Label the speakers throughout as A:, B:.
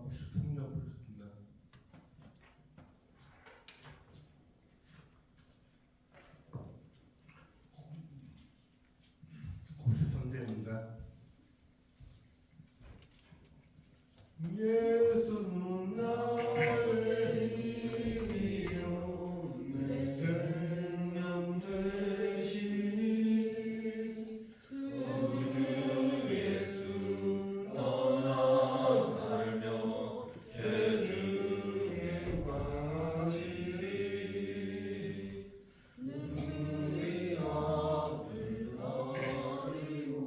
A: 93년 부르셨습니다. 고수 선생입니다. 예수는 나의 힘이요 내 생명 되시니 구주 예수 떠나 살며 죄 중에 빠지리 눈물이 앞을 가리고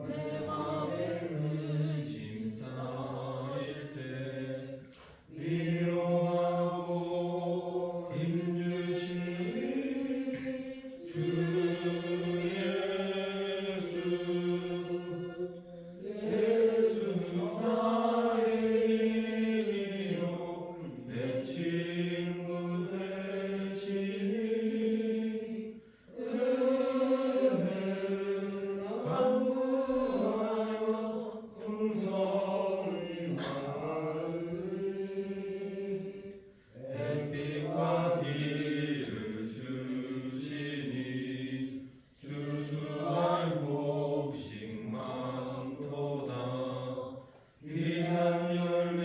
A: 내 맘에 근심 쌓일 때 위로하고 힘주시니 주 예수는 나의 힘이요 내 친구 되시니 은혜를 간구하며 풍성히 마으리 햇빛과 비를 주시니 주수할 곡식 많도다 귀한 열매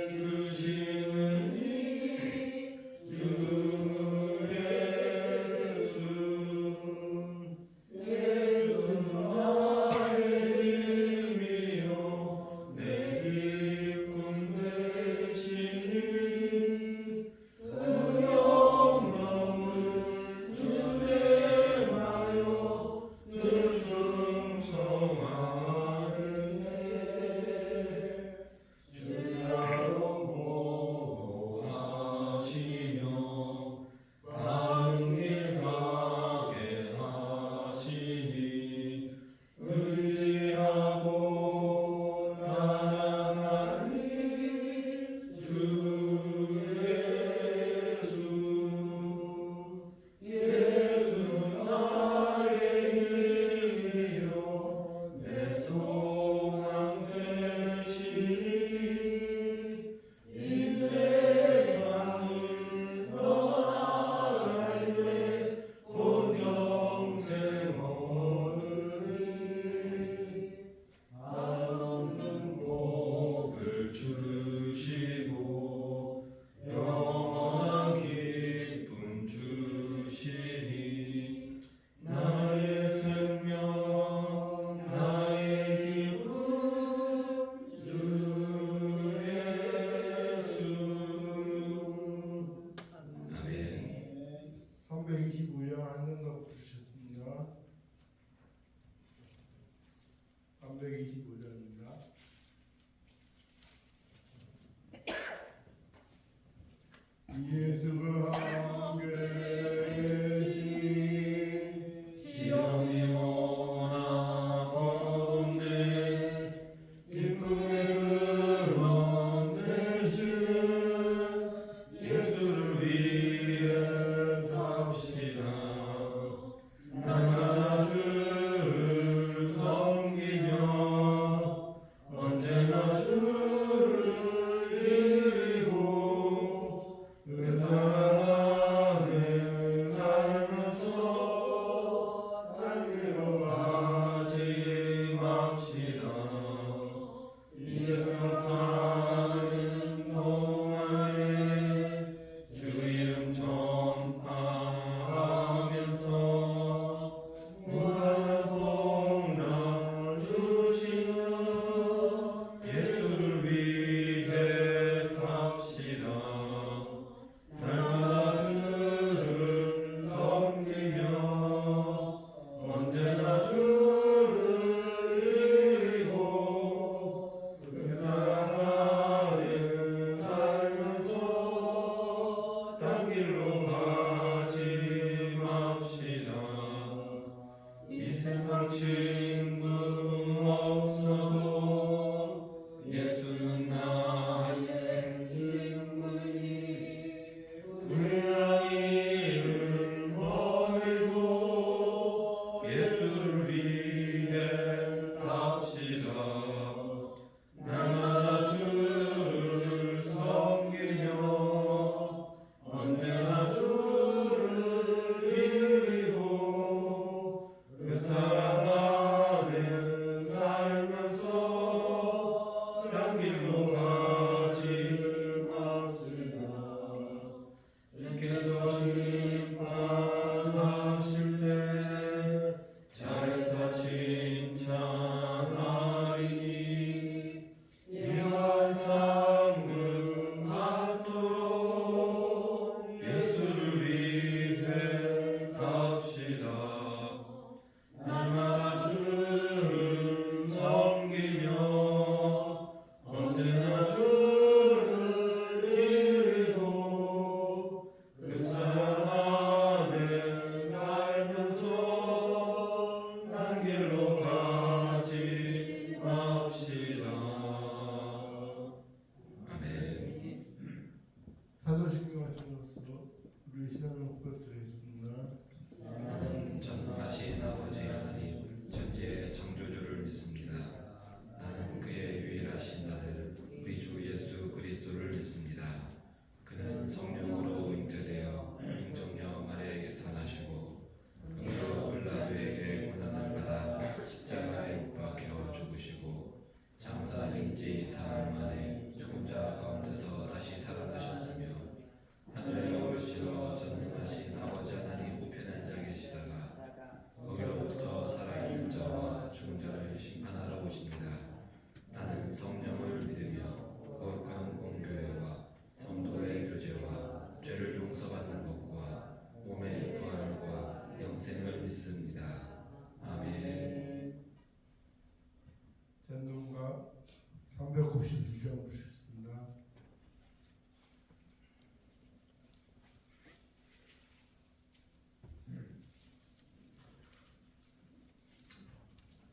A: 주시느니 주 예수는 나의 힘이요 내 기쁨 되시니 그 영광을 주께 하여 늘 충성하네 주야로 보호하시며 바른 길 가게 하시니 의지하고 따라가리 주 예수는 나의 힘이요 내 소망 되시니 이 세상을 떠나갈 때 곧 영생 얻으리 한없는 복을 주시고 영원한 기쁨 주시니 나의 생명 나의 기쁨 주 예수. 아멘. 325년 한전도 부르셨습니다. 325년입니다. 예수가 함께 계시니 시험이 오나 거듭내 기쁨의 근원 되시는 예수를 위해 삽시다. 날마다 주를 섬기며 언제나 주를 기리고 그 사랑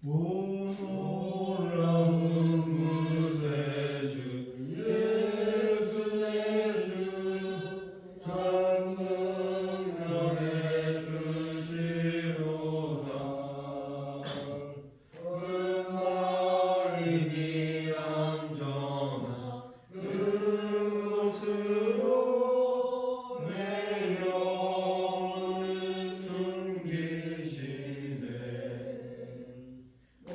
A: 놀라운 구세주 예수 내 주 전능력에 주시로다 은하이니 안전한 그곳으로 내 영혼을 숨기시네 내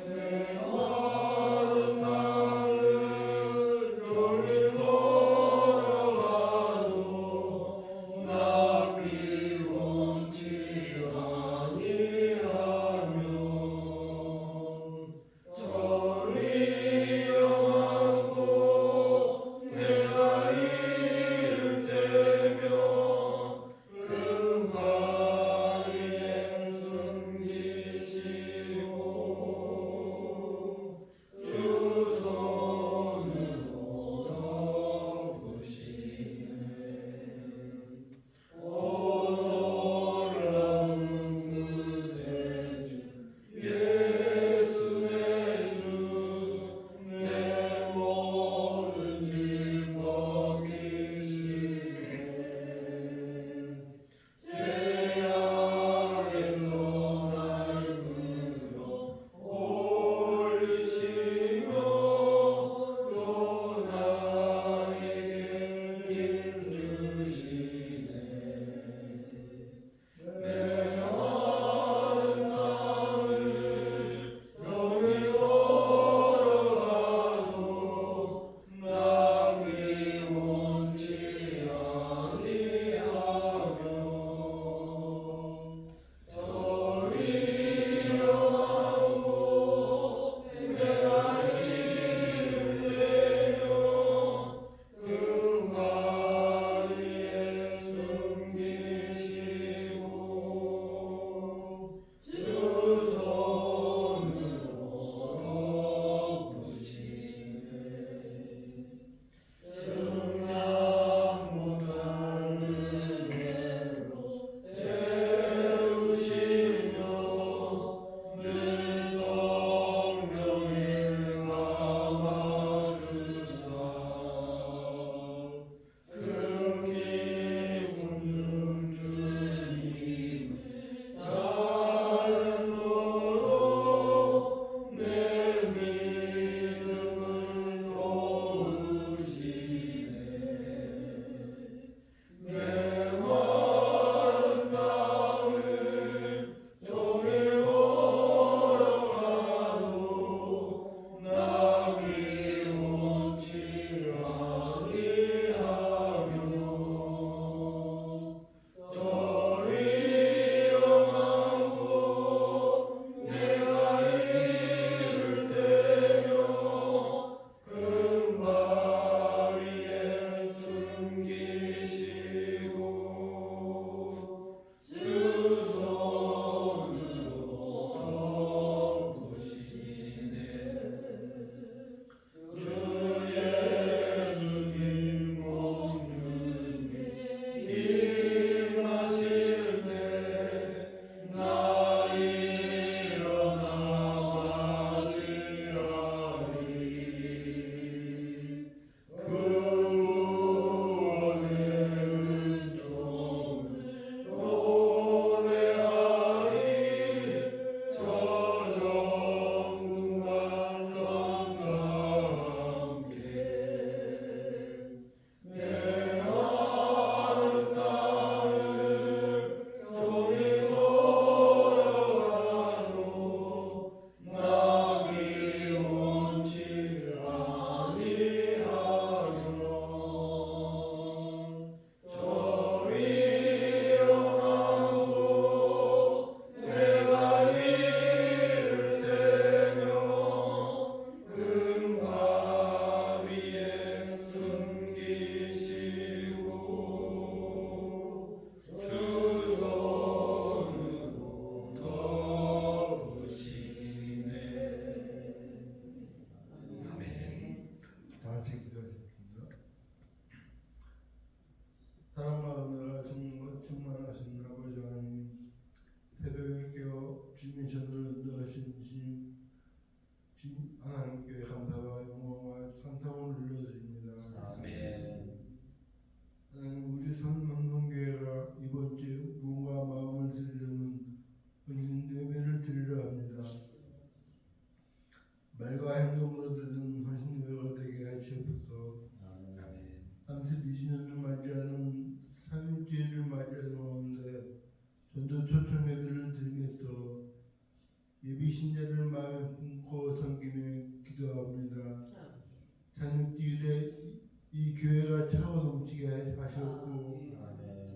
B: 이 교회가 차고 넘치게 하셨고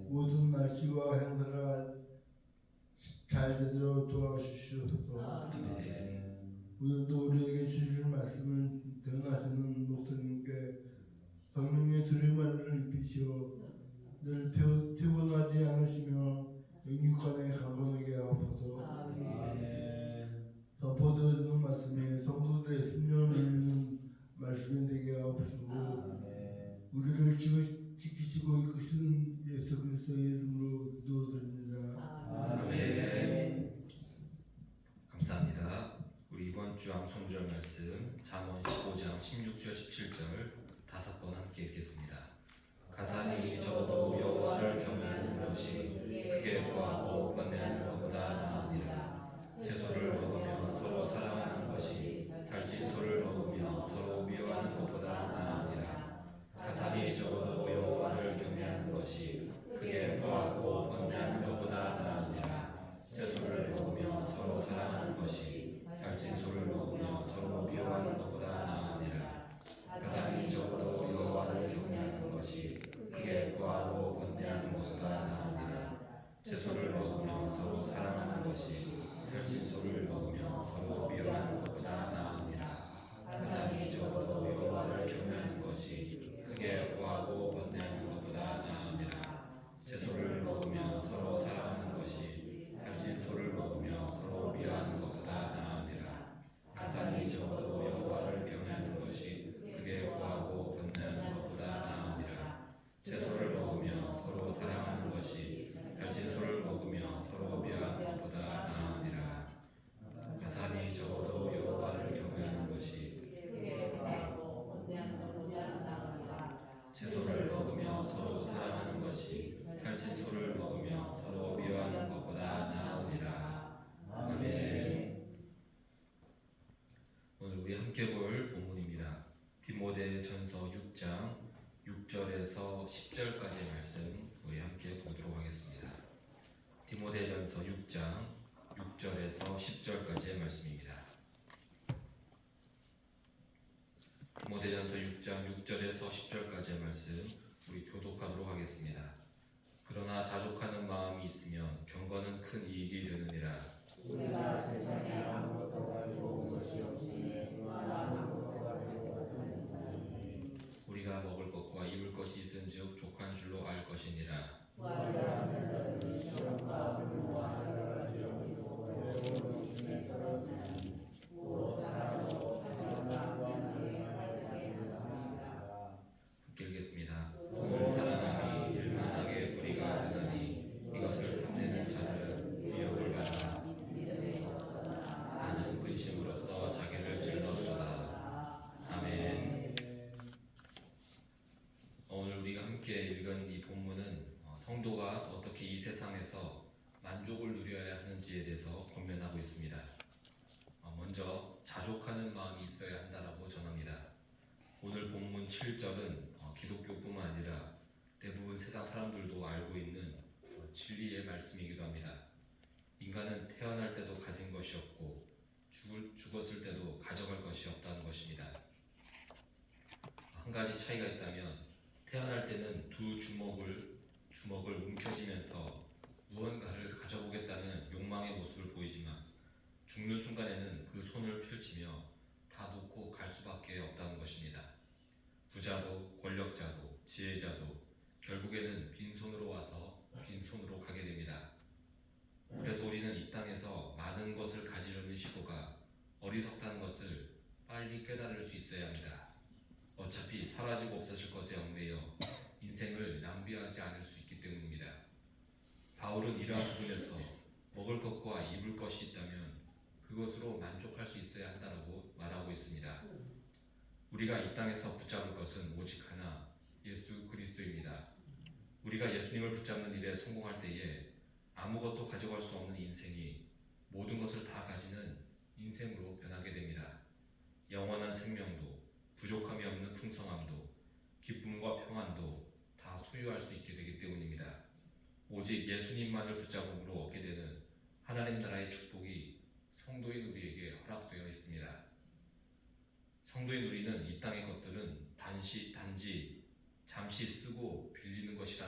B: 모든 날씨와 행사가 잘 되도록 도와주시옵소서. 오늘도 우리에게 주실 말씀을 대응하시는 목사님께 성령의 두루마리를 입히시어 늘 피곤하지 않으시며 영육간에 강건하게 하옵소서. 선포되는 말씀에 성도들의 생명을 이루는 말씀이 되게 하옵시고 우리를 지키시고 이끄시는 예수 그리스도의 이름으로 기도드립니다.
A: 아멘. 감사합니다. 우리 이번 주 암송절 말씀 잠언 15장 16절 17절 5번 함께 읽겠습니다. 가산이 적어도 여호와를 경외하는 것이 크게 구하고 번뇌하는 것보다 나으니라. 채소를 먹으며 서로 사랑하는 것이 살찐 소를 먹으며 서로 미워하는 것보다 나으니라. 가산이 적어도 여호와를 경외하는 것이 크게 구하고 번뇌하는 것보다 나으니라. 채소를 먹으며 서로 사랑하는 것이 살찐 소를 먹으며 서로 미워하는 것보다 나으니라. 가산이 적어도 여호와를 경외하는 것이 크게 구하고 번뇌하는 것보다 나으니라. 채소를 먹으며 서로 사랑하는 것이 살찐 소를 먹으며 서로 미워하는 것보다 나으니라. 가산이 적어도 여호와를 경외하는 것이 크게 구하고 번뇌하는 것보다 나으니라. 채소를 먹으며 서로 사랑하는 것이 살찐 소를 먹으며 서로 미워하는 것보다 나으니라. 가산이 적어도 여호와를 경외하는 것이 크게 구하고 번뇌하는 것보다 나으니라. 채소를 먹으며 서로 사랑하는 것이 살찐 소를 먹으며 서로 미워하는 것보다 나으니라. 가산이 적어도 여호와를 경외하는 것이 채소를 먹으며 서로 사랑하는 것이 살찐 소를 먹으며 서로 미워하는 것보다 나으니라. 아멘. 오늘 우리 함께 볼 본문입니다. 디모데전서 6장 6절에서 10절까지의 말씀 우리 함께 보도록 하겠습니다. 디모데전서 6장 6절에서 10절까지의 말씀입니다. 디모데전서 6장 6절에서 10절까지의 말씀 우리 교독하도록 하겠습니다. 그러나 자족하는 마음이 있으면 경건은 큰 이익이 되느니라.
C: 우리가 세상에 아무것도 가지고 온 것이 없으니 아무것도 가지고 못하니
A: 우리가 먹을 것과 입을 것이 있은즉 족한 줄로 알 것이니라.
C: 구하려는 자는 시험과 불모와 여러 가지 영이고 외로운 중에 떨어지나니 곧 사랑으로 하나님과 관계에 활짝에 나가시라.
A: 함께 읽겠습니다. 오늘 사랑함이 일만하게 뿌리가 되나니 이것을 탐내는 자들은 미혹을 받아 나는 근심으로써 자기를 찔렀도다. 아멘. 오늘 우리가 함께 읽은 이 본문은 성도가 어떻게 이 세상에서 만족을 누려야 하는지에 대해서 권면하고 있습니다. 먼저 자족하는 마음이 있어야 한다라고 전합니다. 오늘 본문 7절은 기독교뿐만 아니라 대부분 세상 사람들도 알고 있는 진리의 말씀이기도 합니다. 인간은 태어날 때도 가진 것이 없고 죽었을 때도 가져갈 것이 없다는 것입니다. 한 가지 차이가 있다면 태어날 때는 두 주먹을 움켜쥐면서 무언가를 가져보겠다는 욕망의 모습을 보이지만 죽는 순간에는 그 손을 펼치며 다 놓고 갈 수밖에 없다는 것입니다. 부자도 권력자도 지혜자도 결국에는 빈손으로 와서 빈손으로 가게 됩니다. 그래서 우리는 이 땅에서 많은 것을 가지려는 시도가 어리석다는 것을 빨리 깨달을 수 있어야 합니다. 어차피 사라지고 없어질 것에 얽매여 인생을 낭비하지 않을 수 있기 때문입니다. 바울은 이러한 부분에서 먹을 것과 입을 것이 있다면 그것으로 만족할 수 있어야 한다고 말하고 있습니다. 우리가 이 땅에서 붙잡을 것은 오직 하나, 예수 그리스도입니다. 우리가 예수님을 붙잡는 일에 성공할 때에 아무것도 가져갈 수 없는 인생이 모든 것을 다 가지는 인생으로 변하게 됩니다. 영원한 생명도, 부족함이 없는 풍성함도, 기쁨과 평안도 다 소유할 수 있게 되기 때문입니다. 오직 예수님만을 붙잡음으로 얻게 되는 하나님 나라의 축복이 성도인 우리에게 허락되어 있습니다. 성도인 우리는 이 땅의 것들은 단지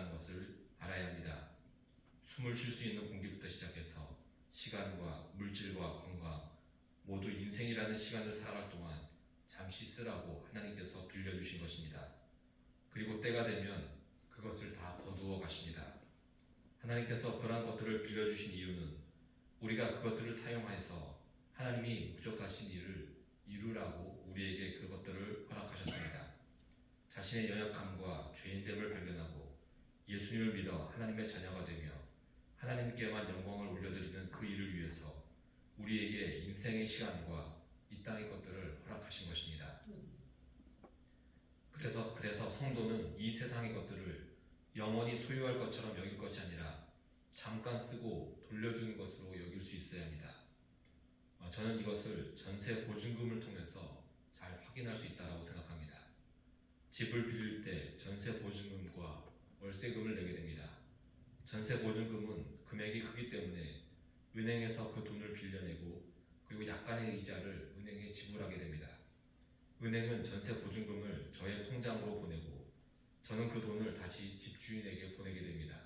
A: 있다는 것을 알아야 합니다. 숨을 쉴 수 있는 공기부터 시작해서 시간과 물질과 건강, 모두 인생이라는 시간을 살아갈 동안 잠시 쓰라고 하나님께서 빌려주신 것입니다. 그리고 때가 되면 그것을 다 거두어 가십니다. 하나님께서 그러한 것들을 빌려주신 이유는 우리가 그것들을 사용해서 하나님이 목적하신 일을 이루라고 우리에게 그것들을 허락하셨습니다. 자신의 연약함과 죄인됨을 발견하고 예수님을 믿어 하나님의 자녀가 되며 하나님께만 영광을 올려드리는 그 일을 위해서 우리에게 인생의 시간과 이 땅의 것들을 허락하신 것입니다. 그래서 성도는 이 세상의 것들을 영원히 소유할 것처럼 여길 것이 아니라 잠깐 쓰고 돌려주는 것으로 여길 수 있어야 합니다. 저는 이것을 전세 보증금을 통해서 잘 확인할 수 있다고 생각합니다. 집을 빌릴 때 전세 보증금과 월세금을 내게 됩니다. 전세 보증금은 금액이 크기 때문에 은행에서 그 돈을 빌려내고 그리고 약간의 이자를 은행에 지불하게 됩니다. 은행은 전세 보증금을 저의 통장으로 보내고 저는 그 돈을 다시 집주인에게 보내게 됩니다.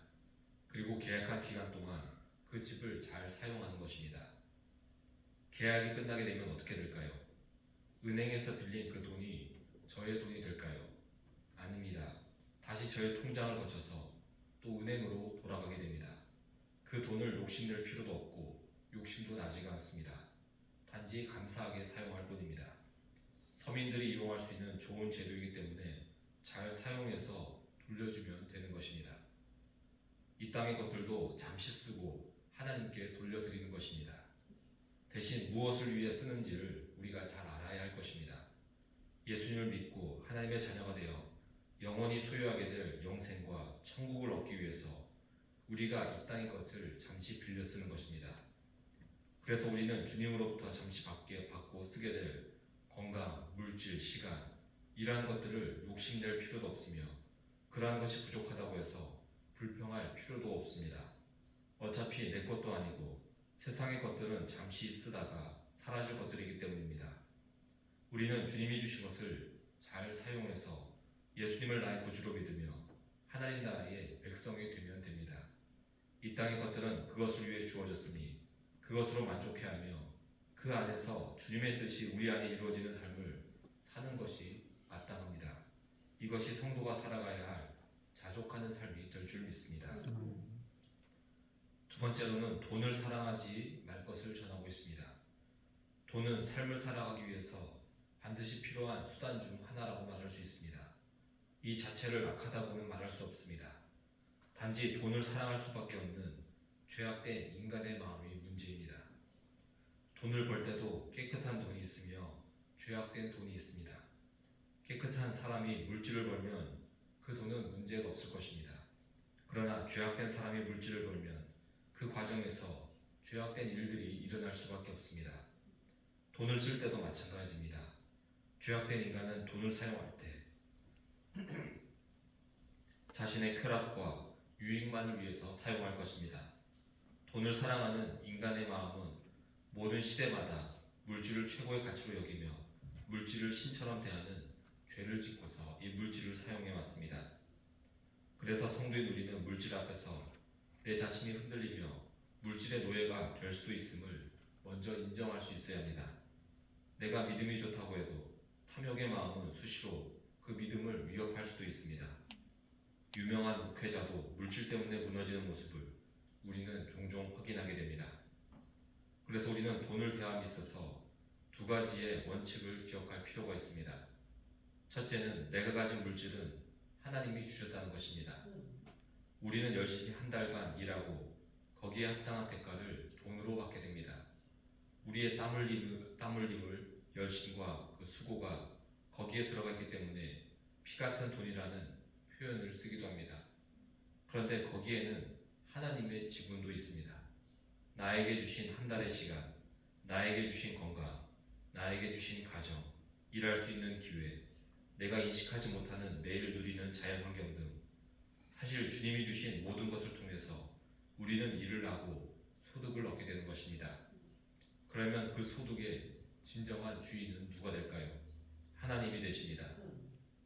A: 그리고 계약한 기간 동안 그 집을 잘 사용하는 것입니다. 계약이 끝나게 되면 어떻게 될까요? 은행에서 빌린 그 돈이 저의 돈이 될까요? 아닙니다. 다시 저의 통장을 거쳐서 또 은행으로 돌아가게 됩니다. 그 돈을 욕심낼 필요도 없고 욕심도 나지가 않습니다. 단지 감사하게 사용할 뿐입니다. 서민들이 이용할 수 있는 좋은 제도이기 때문에 잘 사용해서 돌려주면 되는 것입니다. 이 땅의 것들도 잠시 쓰고 하나님께 돌려드리는 것입니다. 대신 무엇을 위해 쓰는지를 우리가 잘 알아야 할 것입니다. 예수님을 믿고 하나님의 자녀가 되어 영원히 소유하게 될 영생과 천국을 얻기 위해서 우리가 이 땅의 것을 잠시 빌려 쓰는 것입니다. 그래서 우리는 주님으로부터 잠시 받고 쓰게 될 건강, 물질, 시간 이러한 것들을 욕심낼 필요도 없으며 그러한 것이 부족하다고 해서 불평할 필요도 없습니다. 어차피 내 것도 아니고 세상의 것들은 잠시 쓰다가 사라질 것들이기 때문입니다. 우리는 주님이 주신 것을 잘 사용해서 예수님을 나의 구주로 믿으며 하나님 나라의 백성이 되면 됩니다. 이 땅의 것들은 그것을 위해 주어졌으니 그것으로 만족해하며 그 안에서 주님의 뜻이 우리 안에 이루어지는 삶을 사는 것이 마땅합니다. 이것이 성도가 살아가야 할 자족하는 삶이 될 줄 믿습니다. 두 번째로는 돈을 사랑하지 말 것을 전하고 있습니다. 돈은 삶을 살아가기 위해서 반드시 필요한 수단 중 하나라고 말할 수 있습니다. 이 자체를 악하다고는 말할 수 없습니다. 단지 돈을 사랑할 수밖에 없는 죄악된 인간의 마음이 문제입니다. 돈을 벌 때도 깨끗한 돈이 있으며 죄악된 돈이 있습니다. 깨끗한 사람이 물질을 벌면 그 돈은 문제가 없을 것입니다. 그러나 죄악된 사람이 물질을 벌면 그 과정에서 죄악된 일들이 일어날 수밖에 없습니다. 돈을 쓸 때도 마찬가지입니다. 죄악된 인간은 돈을 사용할 때 자신의 쾌락과 유익만을 위해서 사용할 것입니다. 돈을 사랑하는 인간의 마음은 모든 시대마다 물질을 최고의 가치로 여기며 물질을 신처럼 대하는 죄를 짓고서 이 물질을 사용해 왔습니다. 그래서 성도인 우리는 물질 앞에서 내 자신이 흔들리며 물질의 노예가 될 수도 있음을 먼저 인정할 수 있어야 합니다. 내가 믿음이 좋다고 해도 탐욕의 마음은 수시로 그 믿음을 위협할 수도 있습니다. 유명한 목회자도 물질 때문에 무너지는 모습을 우리는 종종 확인하게 됩니다. 그래서 우리는 돈을 대함에 있어서 두 가지의 원칙을 기억할 필요가 있습니다. 첫째는 내가 가진 물질은 하나님이 주셨다는 것입니다. 우리는 열심히 한 달간 일하고 거기에 합당한 대가를 돈으로 받게 됩니다. 우리의 땀 흘림을 열심과 그 수고가 거기에 들어가 있기 때문에 피 같은 돈이라는 표현을 쓰기도 합니다. 그런데 거기에는 하나님의 지분도 있습니다. 나에게 주신 한 달의 시간, 나에게 주신 건강, 나에게 주신 가정, 일할 수 있는 기회, 내가 인식하지 못하는 매일 누리는 자연환경 등 사실 주님이 주신 모든 것을 통해서 우리는 일을 하고 소득을 얻게 되는 것입니다. 그러면 그 소득의 진정한 주인은 누가 될까요? 하나님이 되십니다.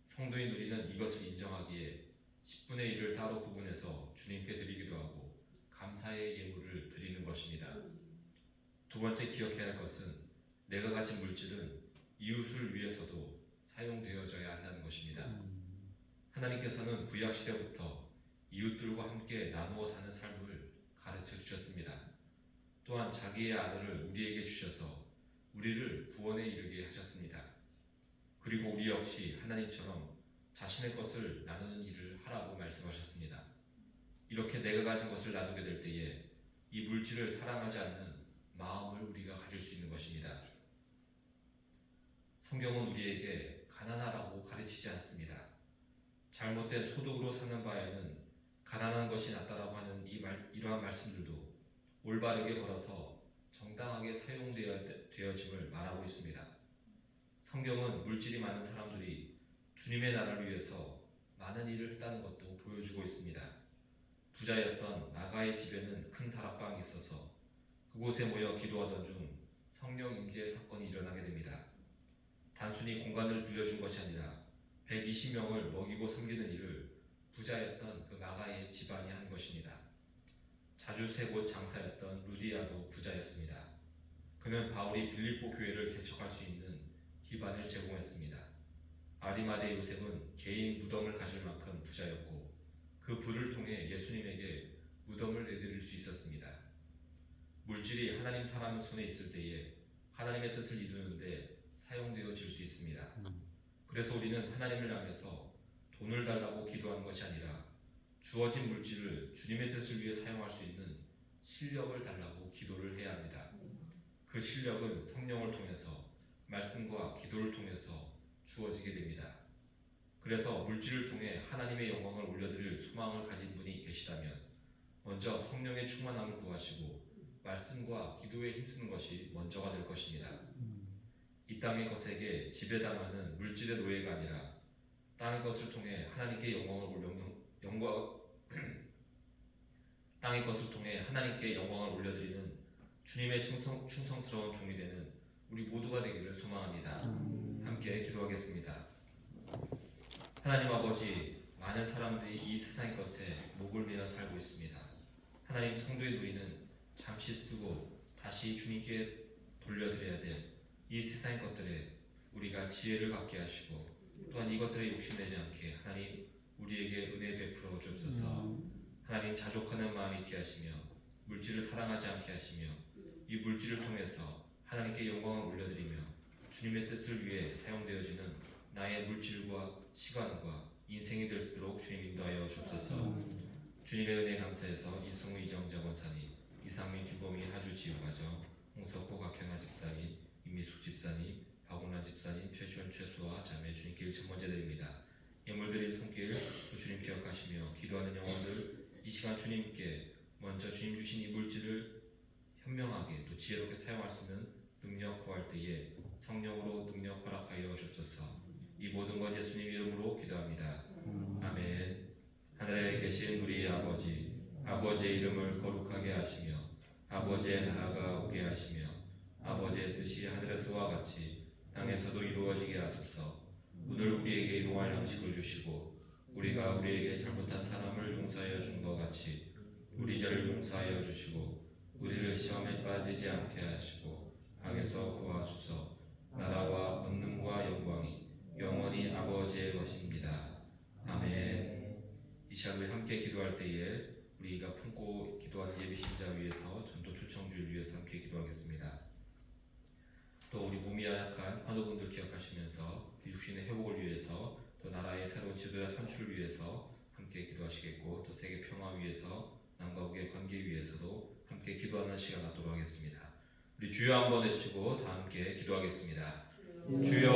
A: 성도인 우리는 이것을 인정하기에 10분의 1을 따로 구분해서 통해서 주님께 드리기도 하고 감사의 예물을 드리는 것입니다. 두 번째 기억해야 할 것은 내가 가진 물질은 이웃을 위해서도 사용되어져야 한다는 것입니다. 하나님께서는 구약 시대부터 이웃들과 함께 나누어 사는 삶을 가르쳐 주셨습니다. 또한 자기의 아들을 우리에게 주셔서 우리를 구원에 이르게 하셨습니다. 그리고 우리 역시 하나님처럼 자신의 것을 나누는 일을 하라고 말씀하셨습니다. 이렇게 내가 가진 것을 나누게 될 때에 이 물질을 사랑하지 않는 마음을 우리가 가질 수 있는 것입니다. 성경은 우리에게 가난하라고 가르치지 않습니다. 잘못된 소득으로 사는 바에는 가난한 것이 낫다라고 하는 이러한 말씀들도 올바르게 벌어서 정당하게 사용되어짐을 말하고 있습니다. 성경은 물질이 많은 사람들이 주님의 나라를 위해서 많은 일을 했다는 것도 보여주고 있습니다. 부자였던 마가의 집에는 큰 다락방이 있어서 그곳에 모여 기도하던 중 성령 임재 사건이 일어나게 됩니다. 단순히 공간을 빌려준 것이 아니라 120명을 먹이고 섬기는 일을 부자였던 그 마가의 집안이 한 것입니다. 자주 세 곳 장사였던 루디아도 부자였습니다. 그는 바울이 빌립보 교회를 개척할 수 있는 기반을 제공했습니다. 아리마대 요셉은 개인 무덤을 가질 만큼 부자였고 그 부를 통해 예수님에게 무덤을 내드릴 수 있었습니다. 물질이 하나님 사람 손에 있을 때에 하나님의 뜻을 이루는데 사용되어질 수 있습니다. 그래서 우리는 하나님을 향해서 돈을 달라고 기도하는 것이 아니라 주어진 물질을 주님의 뜻을 위해 사용할 수 있는 실력을 달라고 기도를 해야 합니다. 그 실력은 성령을 통해서 말씀과 기도를 통해서 주어지게 됩니다. 그래서 물질을 통해 하나님의 영광을 올려드릴 소망을 가진 분이 계시다면 먼저 성령의 충만함을 구하시고 말씀과 기도에 힘쓰는 것이 먼저가 될 것입니다. 이 땅의 것에게 지배당하는 물질의 노예가 아니라 땅의 것을 통해 하나님께 땅의 것을 통해 하나님께 영광을 올려드리는 주님의 충성스러운 종이 되는 우리 모두가 되기를 소망합니다. 함께 기도하겠습니다. 하나님 아버지, 많은 사람들이 이 세상의 것에 목을 매어 살고 있습니다. 하나님, 성도의 누리는 잠시 쓰고 다시 주님께 돌려드려야 될 이 세상의 것들에 우리가 지혜를 갖게 하시고 또한 이것들에 욕심내지 않게 하나님 우리에게 은혜 베풀어 주옵소서. 하나님, 자족하는 마음이 있게 하시며 물질을 사랑하지 않게 하시며 이 물질을 통해서 하나님께 영광을 올려드리며 주님의 뜻을 위해 사용되어지는 나의 물질과 시간과 인생이 될 수 있도록 주님 인도하여 주옵소서. 주님의 은혜 감사해서 이승우 이정자 권사님, 이상민 규범이 하주 지휘과정, 홍석호 곽현아 집사님, 임미숙 집사님, 박운란 집사님, 최시원 최수아 자매 주님께 일천번째 드립니다. 예물드린 손길 또 주님 기억하시며 기도하는 영혼들 이 시간 주님께 먼저 주님 주신 이 물질을 현명하게 또 지혜롭게 사용할 수 있는 능력 구할 때에 성령으로 능력 허락하여 주옵소서. 이 모든 것 예수님 이름으로 기도합니다. 아멘. 하늘에 계신 우리 아버지, 아버지의 이름을 거룩하게 하시며 아버지의 나라가 오게 하시며 아버지의 뜻이 하늘에서와 같이 땅에서도 이루어지게 하소서. 오늘 우리에게 일용할 양식을 주시고 우리가 우리에게 잘못한 사람을 용서하여 준 것 같이 우리 죄를 용서하여 주시고 우리를 시험에 빠지지 않게 하시고 악에서 구하소서. 나라와 권능과 영광이 영원히 아버지의 것입니다. 아멘. 이 시간 우리 함께 기도할 때에 우리가 품고 기도하는 예비신자 위해서 전도 초청주를 위해서 함께 기도하겠습니다. 또 우리 몸이 약한 환우분들 기억하시면서 육신의 회복을 위해서 또 나라의 새로운 지도자 선출을 위해서 함께 기도하시겠고 또 세계 평화 위해서 남과 북의 관계 위해서도 함께 기도하는 시간 갖도록 하겠습니다. 우리 주여 한번 외치고 다 함께 기도하겠습니다. 주여